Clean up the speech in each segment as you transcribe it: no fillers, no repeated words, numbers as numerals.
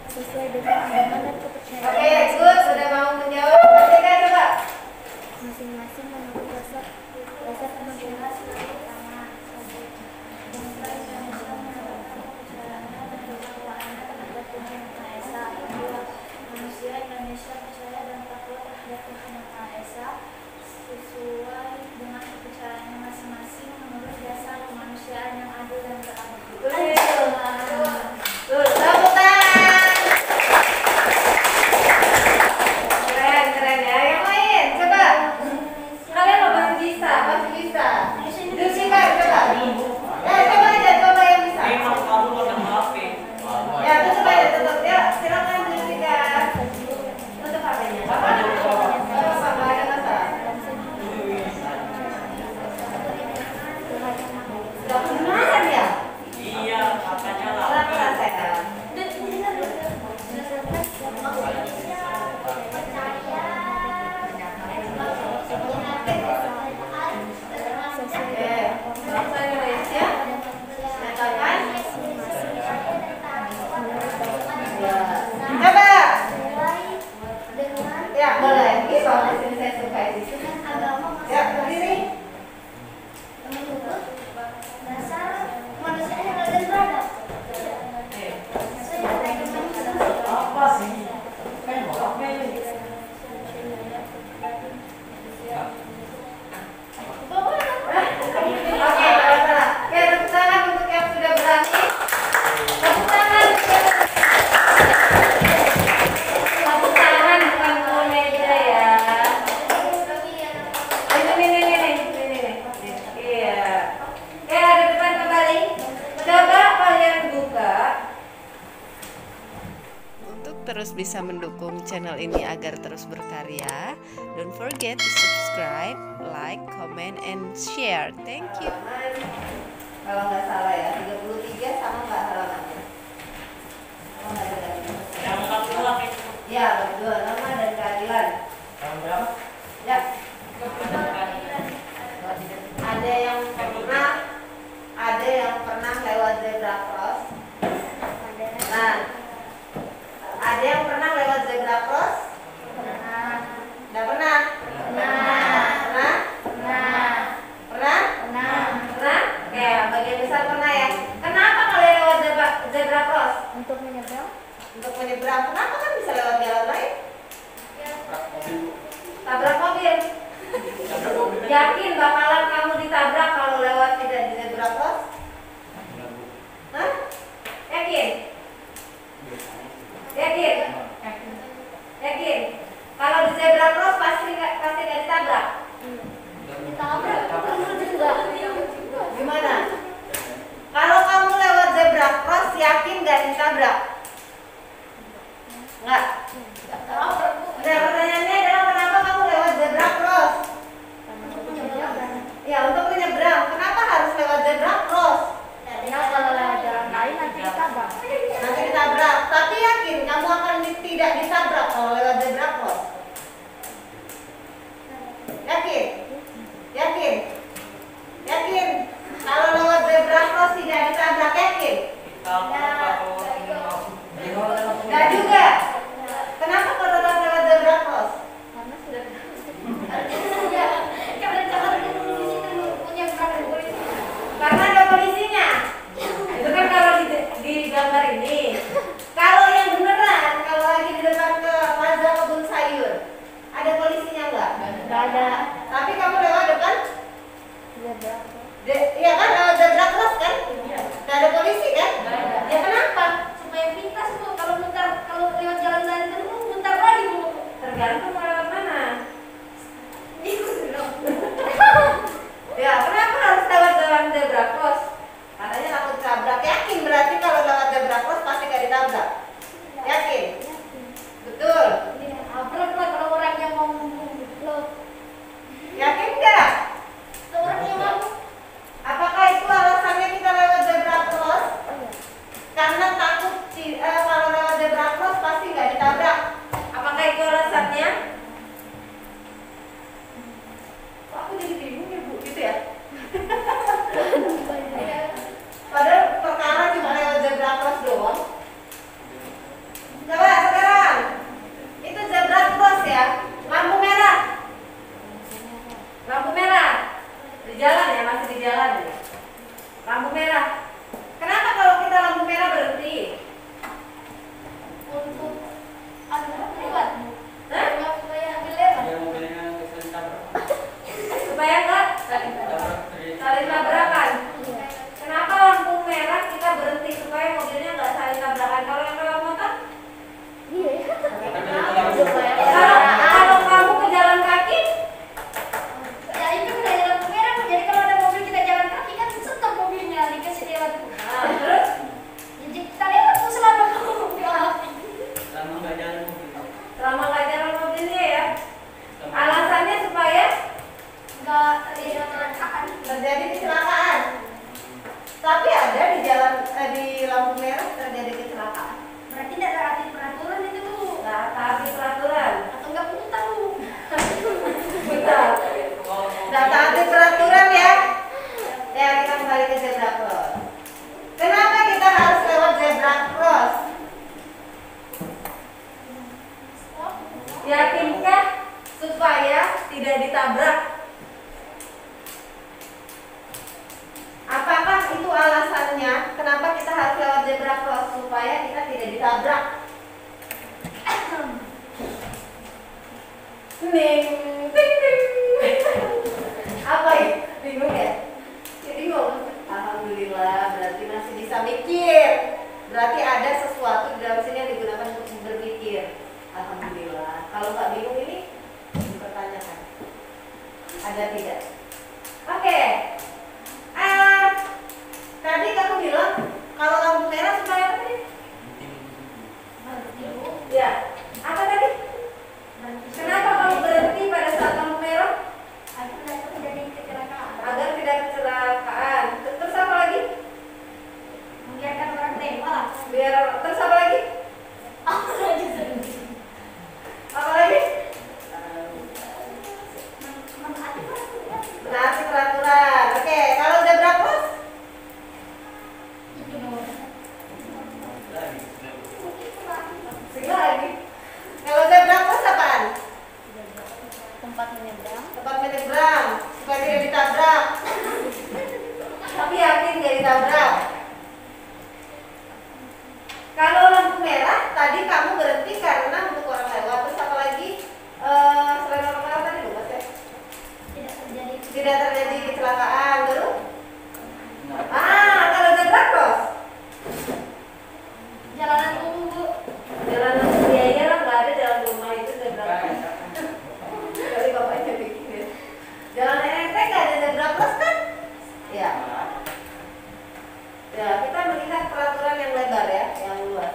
sesuai dengan agama dan kepercayaan. Oke, good. Sudah mau menjawab? Perhatikan coba. Masing-masing menurut dasar kemanusiaan pertama. Manusia Indonesia percaya dan takut terhadap Tuhan Yang Maha Esa sesuai dengan kepercayaannya masing-masing menurut dasar kemanusiaan yang adil dan beradab. Tuh, tepuk tangan. Keren ya. Yang lain, coba. Kalian lo pasti bisa. Jessica, coba. Coba aja, coba yang bisa. Ya, tutup aja, tutup. Ya, silakan Jessica. Tutup HP-nya. Apa? Apa ada masalah? Gak kedengaran ya? Iya, katanya lah. Pelan-pelan saya. Bangsa Indonesia nyatakan coba ya boleh ini soal di sini saya suka itu ya berdiri dasar manusia yang adil dan beradab. Apa sih? Kan apa ini? oke salah ya tepuk tangan untuk yang sudah berani tepuk tangan bukan meja ya ini iya ya ada depan kembali coba kalian buka. Untuk terus bisa mendukung channel ini agar terus berkarya, don't forget to subscribe, like, comment, and share. Thank you. Kalau nggak salah ya 33 sama nggak halamannya? Oh nggak ada lagi. Yang 40 itu. Ya betul, nama dan keadilan. Yang berapa? Ya. Ada yang pernah lewat zebra cross. Nah, ada yang pernah lewat zebra cross? Nggak pernah? Pernah? Oke, bagian besar pernah ya. Kenapa kalian lewat zebra cross? Untuk menyeberang Untuk menyeberang. Kenapa kan bisa lewat jalan lain? Tabrak mobil. Yakin bakalan kamu ditabrak kalau lewat tidak di zebra cross? Hah? Yakin? Yakin? Kalau di zebra cross pasti nggak ditabrak? Gimana? Kalau kamu lewat zebra cross yakin nggak ditabrak? Nggak. Nah pertanyaannya adalah kenapa kamu lewat zebra cross? Ya untuk menyeberang. Kenapa harus lewat zebra cross? karena kalau lewat jalan lain nanti ditabrak. Nanti ditabrak. Tapi yakin kamu akan tidak ditabrak kalau lewat zebra cross? Yakin? Kalau lewat zebra cross tidak ditabrak yakin? Nggak juga. Kenapa kau tetap lewat zebra cross? Karena sudah Karena ada polisinya. Itu kan kalau di gambar ini. Kalau yang beneran, kalau lagi di depan ke Plaza ditabrak. Ning, ting, ting. Apa ya? Bingung ya? Ya bingung. Alhamdulillah, berarti masih bisa mikir. Berarti ada sesuatu di dalam sini yang digunakan untuk berpikir. Alhamdulillah. Kalau nggak bingung ini dipertanyakan. Ada tidak? Oke. Tadi kamu bilang kalau lampu merah supaya apa tadi? Ya. Apa tadi? Kenapa kamu berhenti pada saat lampu merah? Agar tidak kecelakaan. Terus apa lagi? Membiarkan orang lewat. Biar terus apa lagi? Apa lagi? Menaati peraturan. Oke, kalau zebra cross? Sila lagi. Kalau zebra cross apaan? Tempat menyeberang. Tempat menyeberang supaya tidak ditabrak. Tapi yakin tidak ditabrak. Kalau lampu merah, tadi kamu berhenti karena untuk orang lewat. Terus apa lagi? Selain orang lewat tadi lupa ya? Tidak terjadi kecelakaan. Baru? Kalau zebra cross? Jalanan umum, Bu. Jalanan biaya lah, nggak ada jalan rumah itu zebra cross. Kali bapaknya bikin. Jalan enteng nggak ada zebra cross kan? Ya. Ya, kita melihat peraturan yang lebar ya, yang luas.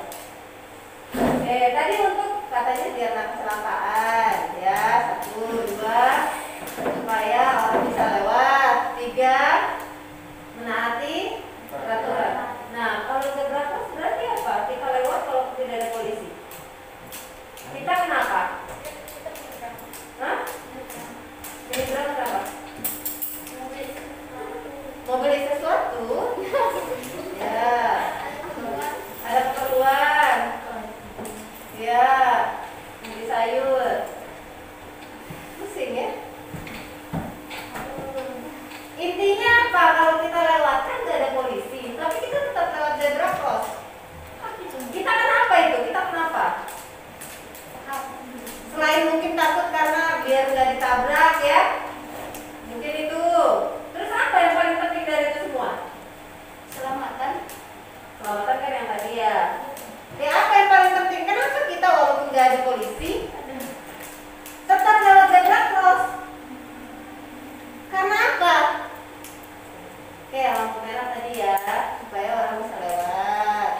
Tadi untuk katanya biar nggak kecelakaan, ya 1, 2, supaya orang bisa lewat. 3, menaati peraturan. Nah, kalau zebra cross berarti apa? Kita lewat kalau tidak ada polisi. Kita kenapa? Hah? Menyeberang kenapa? Mau beli sesuatu? Ya. Ada keperluan. Ya. Beli sayur. Pusing ya? Intinya apa? Kalau kita lewat kan nggak ada polisi, tapi kita tetap lewat zebra cross. Kita kenapa itu? Kita kenapa? Selain mungkin takut karena biar nggak ditabrak ya, mungkin itu. Terus apa yang paling penting dari itu semua? Selamatan. Keselamatan kan yang tadi ya. Apa yang paling penting? Kenapa kita walaupun nggak ada polisi tetap lewat zebra cross? Karena apa? Lampu merah tadi ya, supaya orang bisa lewat,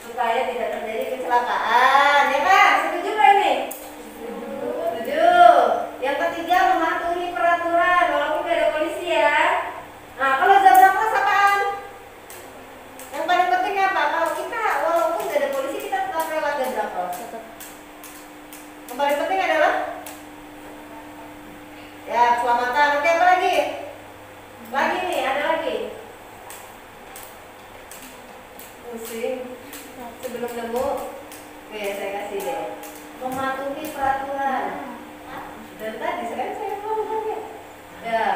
supaya tidak terjadi kecelakaan, ya kan? Setuju nggak ini? Setuju. Yang ketiga, mematuhi peraturan walaupun tidak ada polisi ya. Nah, kalau zebra cross apaan? Yang paling penting apa? Kalau kita walaupun tidak ada polisi kita tetap lewat zebra cross. Yang paling penting adalah ya keselamatan. Oke, apa lagi? Lagi nih, ada lagi. Pusing. Sebelum nemu, oke saya kasih deh. Mematuhi peraturan. Dan tadi sekarang saya ngomong ya. Ya.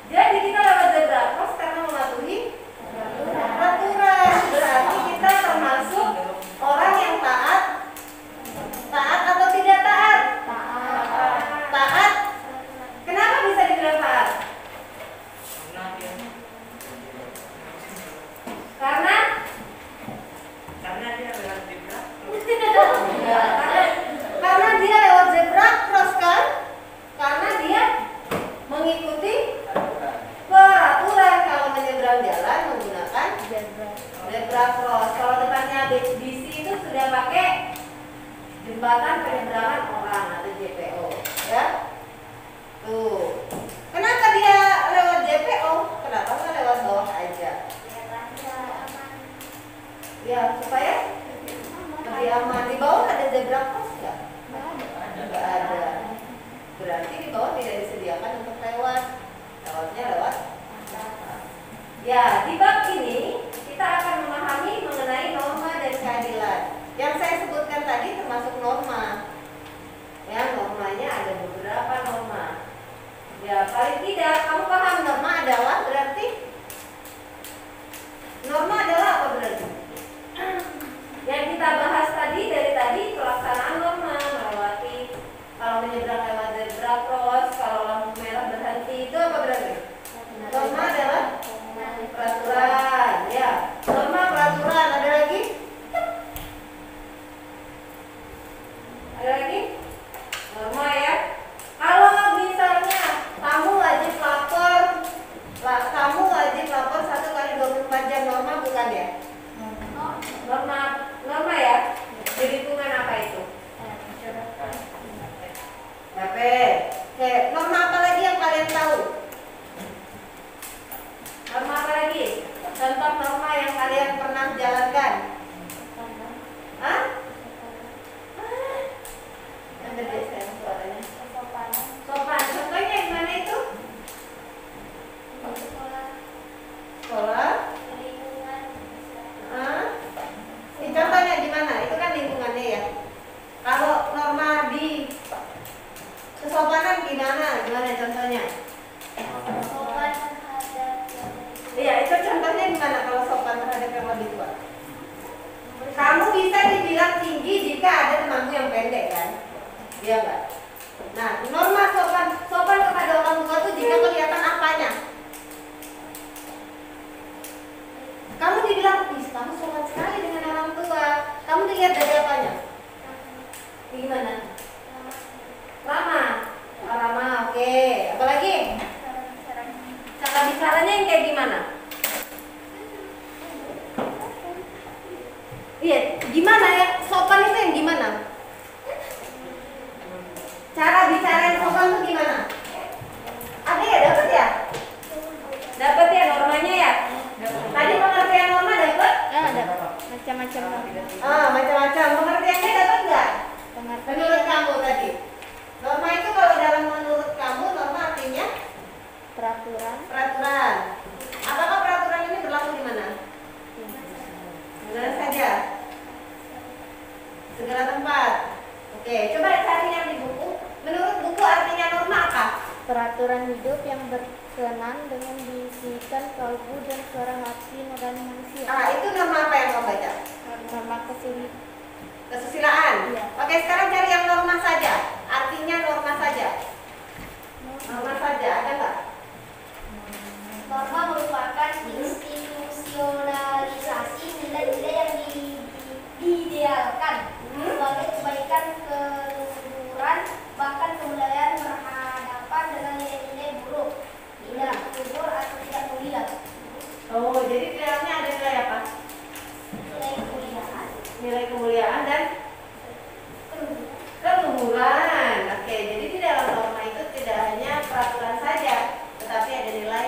Jadi kita lewat zebra cross karena mematuhi peraturan. Berarti kita termasuk orang yang taat. Taat atau tidak taat? Taat. Kenapa bisa dibilang taat? Karena dia lewat zebra. karena dia lewat zebra cross kan? Karena dia mengikuti peraturan. Kalau menyeberang jalan menggunakan zebra cross. Kalau depannya BC itu sudah pakai jembatan penyeberangan orang atau JPO, ya. Tuh. Kenapa dia lewat JPO? Kenapa nggak lewat bawah aja? Ya, supaya lebih aman. Di bawah ada zebra cross nggak? Nggak ada. Berarti di bawah tidak disediakan untuk lewat. Lewatnya lewat. Ya, di bab ini kita akan memahami mengenai norma dan keadilan. Yang saya sebutkan tadi termasuk norma. Ya, normanya ada beberapa norma. Ya, paling tidak kamu paham norma adalah berarti norma adalah apa berarti? Kalau norma di kesopanan gimana? Gimana contohnya? Sopan terhadap Iya, itu contohnya gimana kalau sopan terhadap yang lebih tua? Kamu bisa dibilang tinggi jika ada temanmu yang pendek kan? Iya enggak? Nah, norma sopan kepada orang tua itu jika kelihatan apanya? Kamu dibilang, ih kamu sopan sekali dengan orang tua. Kamu dilihat dari apanya? Gimana? Ramah. Oh, ramah, oke. Apalagi? Cara bicaranya yang kayak gimana? Iya, gimana ya? Sopan itu yang gimana? Cara bicara yang sopan itu gimana? Ada ya, dapat ya? Dapat ya normanya ya? Tadi pengertian norma dapat? ada macam-macam Macam-macam. Pengertiannya dapat nggak? pengertian Menurut kamu tadi? Norma itu kalau dalam menurut kamu, norma artinya peraturan peraturan. Apakah peraturan ini berlaku di mana? Mana saja? Segala tempat. Oke, coba cari yang di buku. Menurut buku artinya norma apa? peraturan hidup yang berkenan dengan diisikan kalbu dan suara hati nurani manusia. Itu norma apa yang kamu baca? Norma Kesusilaan. Iya. Oke, sekarang cari yang norma saja. Artinya norma saja. Norma saja, ada nggak? Norma merupakan institusionalisasi nilai-nilai yang diidealkan sebagai kebaikan, keluhuran, bahkan kebudayaan berhadapan dengan nilai-nilai buruk, tidak luhur atau tidak mulia. Oh, jadi di dalamnya ada nilai apa? Nilai kemuliaan, Nilai kemuliaan dan keluhuran. Oke, jadi di dalam norma itu tidak hanya peraturan saja, tetapi ada nilai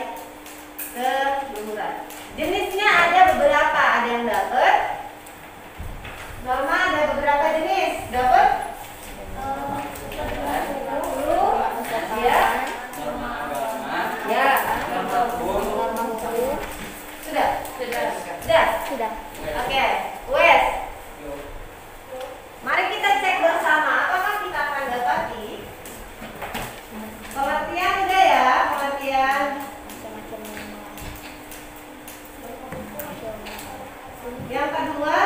keluhuran. Jenisnya ada beberapa, ada yang dapat. Norma ada beberapa jenis. Dapat? Ya. Norma agama, Ya. norma hukum, Sudah. Sudah. Oke, Wes. Mari kita cek bersama apakah kita akan dapati pengertian udah ya, pengertian. Macam-macam norma. Yang kedua,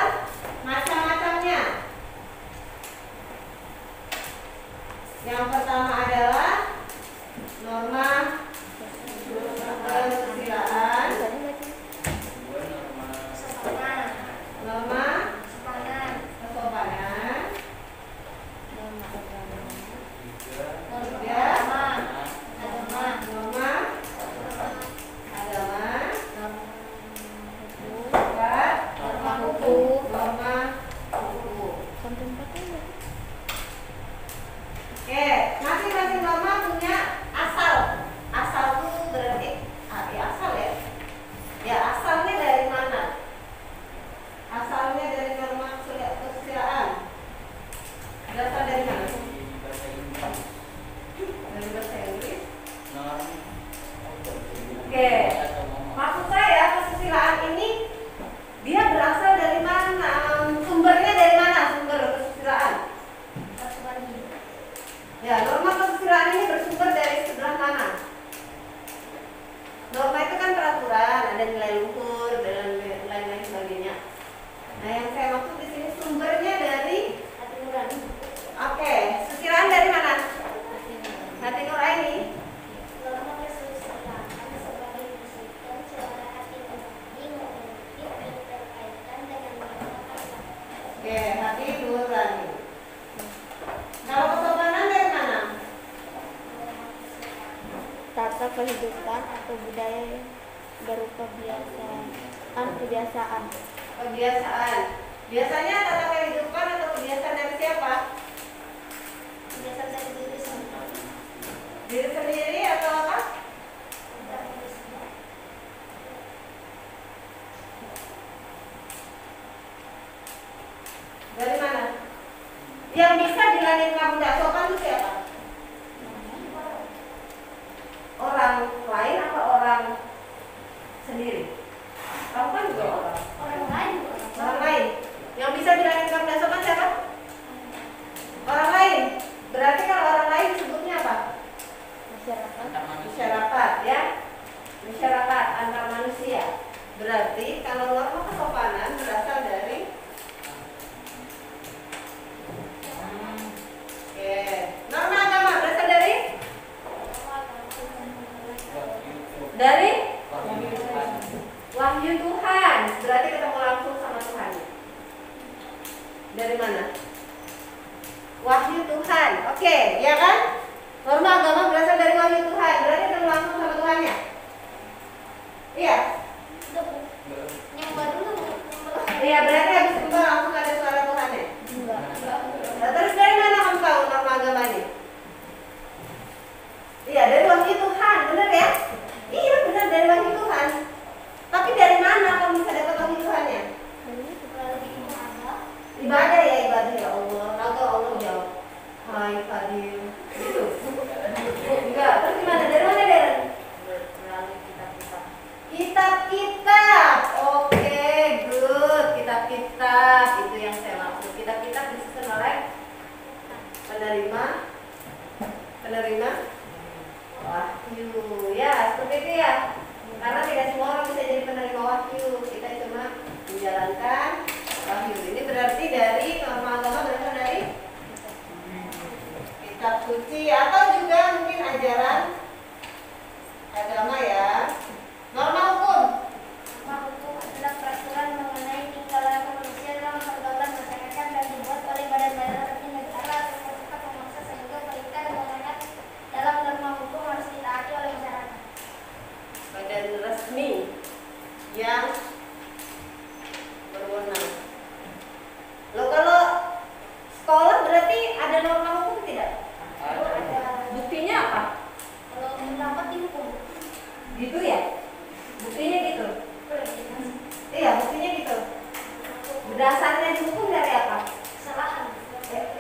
macam-macamnya. Yang pertama adalah norma kesusilaan, kesopanan, norma kesopanan, kesopanan, Norma agama. ya, agama, norma agama, Hukum. empat, Norma hukum. norma hukum. Sampai 4 aja. Oke, masing-masing norma punya asal. Asal itu berarti asal ya. Ya, asalnya dari mana? Asalnya dari norma kesusilaan. Berasal dari mana? Dari bahasa Inggris. Oke. Maksud saya kesusilaan ini dia berasal dari mana? Sumbernya dari mana? Sumber kesusilaan. peraturan hidup, Ya, norma kesusilaan ini bersumber dari sebelah mana? Norma itu kan peraturan, ada nilai luhur dan lain-lain sebagainya. Nah, yang saya maksud di sini sumbernya dari hati nurani, oke, kesusilaan dari mana? Hati nurani. norma kesusilaan sebagai bisikan suara hati nurani memiliki keterkaitan dengan norma kasar. Oke, hati nurani. Kalau kesopanan dari mana? Tata kehidupan atau budaya berupa kebiasaan. Kebiasaan. Biasanya tata kehidupan atau kebiasaan dari siapa? Kebiasaan dari diri sendiri, Diri sendiri atau apa? dari diri sendiri. Dari mana? Yang bisa bilangin kamu tidak sopan itu siapa? Orang lain atau orang sendiri? Kamu kan juga orang. Orang lain, Orang lain. Yang bisa bilangin kamu tidak sopan siapa? Kalau norma kesopanan berasal dari norma agama berasal dari wahyu Tuhan. Berarti ketemu langsung sama Tuhan. Dari mana? Wahyu Tuhan. Oke, ya kan? Norma agama berasal dari wahyu Tuhan. Berarti ketemu langsung sama Tuhannya. Iya. Yang baru Iya, berarti habis itu langsung ada suara Tuhannya. Nah, terus dari mana kamu tahu norma agama ini? Iya, dari wahyu Tuhan, benar ya? Iya, benar dari wahyu Tuhan. Tapi dari mana kamu bisa dapat wahyu Tuhannya? Ibadah ya, ibadah ya Allah. Lalu Allah jawab, hai Fadil. Gitu. Enggak, terus gimana? Dari mana Deren? Melalui kitab-kitab. Kitab-kitab. Oke, good. Kitab-kitab itu yang saya maksud. Kitab-kitab disusun oleh penerima wahyu. Ya, seperti itu ya. Karena tidak semua orang bisa jadi penerima wahyu. Kita cuma menjalankan wahyu. Ini berarti dari norma agama berasal dari kitab suci atau juga mungkin ajaran agama ya. Norma hukum. Norma hukum adalah peraturan mengenai tingkah laku manusia dalam pergaulan masyarakat dan dibuat oleh badan-badan resmi negara atau tempat memaksa sehingga perintah dan amanat dalam norma hukum harus ditaati oleh masyarakat. Badan resmi yang berwenang. Loh, kalau sekolah berarti ada norma hukum tidak? Buktinya apa? Kalau mendapat dihukum. Gitu ya? Buktinya gitu? Iya, buktinya gitu. Berdasarnya dihukum dari apa? Kesalahan.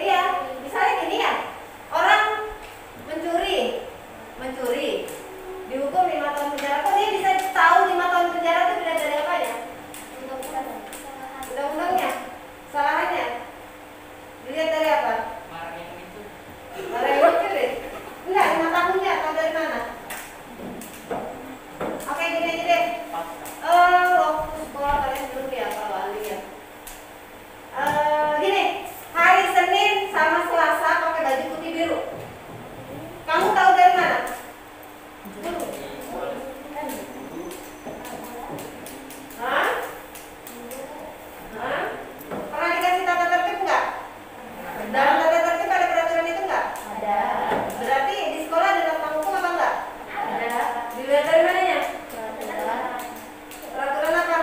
Iya, misalnya gini ya, orang mencuri, dihukum 5 tahun penjara. Kok dia bisa tahu 5 tahun penjara itu dilihat dari apa ya? Undang-undangnya, kesalahannya. Dilihat dari apa? Marah yang mencuri? Enggak, 5 tahunnya atau dari mana? Oke, gini aja deh. Waktu sekolah kalian belum ya kalau ahli ya. Gini, hari Senin sama Selasa pakai baju putih biru. Kamu tahu dari mana? Hah? Hah? Pernah dikasih tata tertib enggak? Dalam tata tertib ada peraturan itu enggak? Ada. Berarti di sekolah ada norma hukum apa enggak? Ada. Dilihat dari mananya? Ada. Peraturan apa?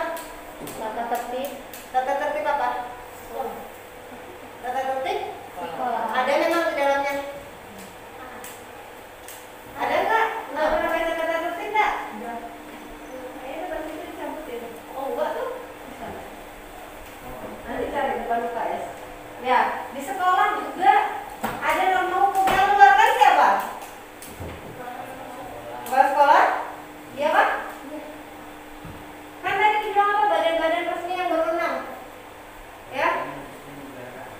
Tata tertib. Tata tertib apa? Tata tertib? Sekolah. Ada memang di dalamnya? Ada enggak? Nggak pernah baca tata tertib enggak? Ada. Kayaknya tata tertib dicabut ya. Oh enggak tuh? Bisa. Nanti cari depan UKS. Ya, di sekolah juga ada norma hukum yang mengeluarkan siapa? Kepala sekolah? Iya Pak? Kan tadi dibilang apa? Badan-badan resmi yang berwenang. Ya?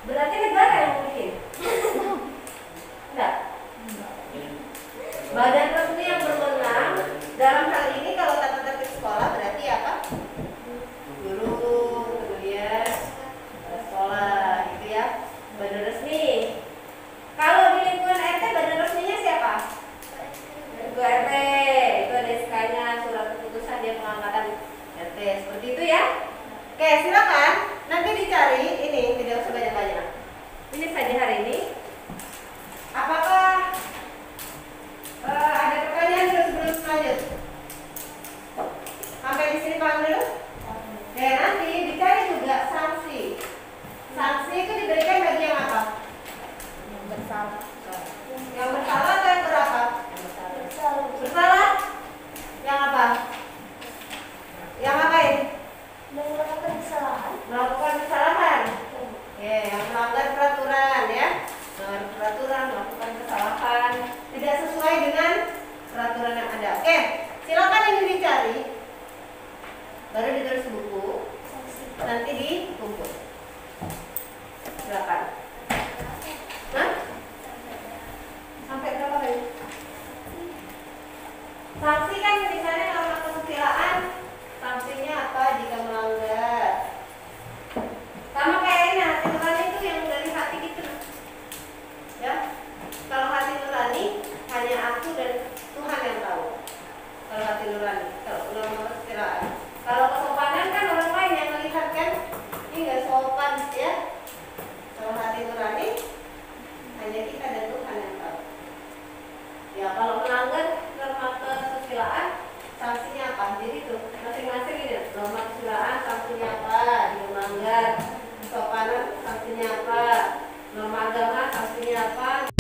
Berarti negara yang bikin? Enggak? Badan resmi yang berwenang dalam hal ini kalau tata tertib sekolah berarti apa? Guru, kemudian sekolah gitu ya. Badan resmi. Kalau di lingkungan RT badan resminya siapa? Ketua RT. Itu ada SK-nya, surat keputusan dia pengangkatan RT. Seperti itu ya. Oke, silakan. Nanti dicari ini, tidak usah banyak-banyak. Ini saja hari ini. Apakah ada pertanyaan sebelum lanjut? Sampai di sini paham dulu? Ya, nanti dicari juga sanksi. Sanksi itu diberikan bagi yang apa? Yang bersalah. Yang bersalah atau yang berapa? Bersalah. Bersalah? Yang apa? Yang ngapain? Melakukan kesalahan. Melakukan kesalahan. Yang melanggar peraturan ya. Melanggar peraturan, melakukan kesalahan tidak sesuai dengan peraturan yang ada. Oke, silakan ini dicari. Baru ditulis buku, nanti dikumpul. Silakan. Hah? Sampai berapa kali? Sanksi kan misalnya norma kesusilaan, sanksinya apa jika melanggar artinya apa? Norma agama artinya apa?